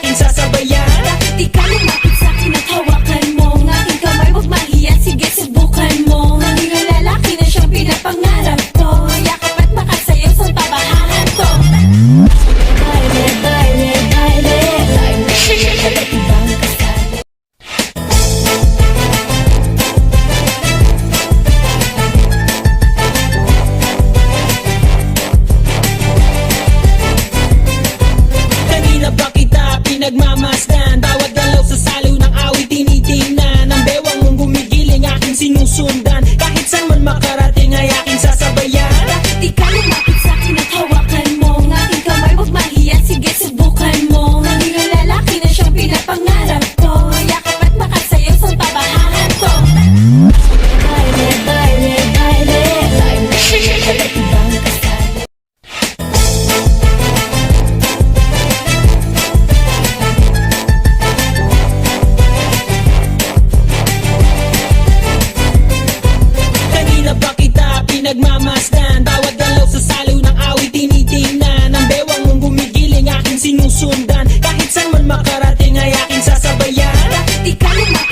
aking sasabayan. Di ka lumapit sa'kin at hawakan mo ang aking kamay, huwag mahiya, sige subukan mo. Naging lalaki na siyang pinapangarap ko, yakap at makasayaw sa tabahan ko. Baile, baile, baile, baile, iba't ibang kasali. Kanina pa kita pinagmamasdan, bawat galaw sa saliw ng awit tinitingnan. Ang bewang mong gumigiling aking sinusundan, kahit saan man makarating ay aking sasabayan. Di ka lumapit sa'kin at hawakan mo ang aking kamay, huwag mahiya, sige subukan mo. Naging lalaki na siyang pinapangarap ko, yakap at makasayaw sa tabahan ko. Baile, baile, baile, baile, iba't ibang kasali. Kanina pa kita pinagmamasdan, bawat galaw sa saliw ng awit tinitingnan. Ang bewang mong gumigiling aking sinusundan, kahit saan man makarating ay aking sasabayan. Di ka lumapit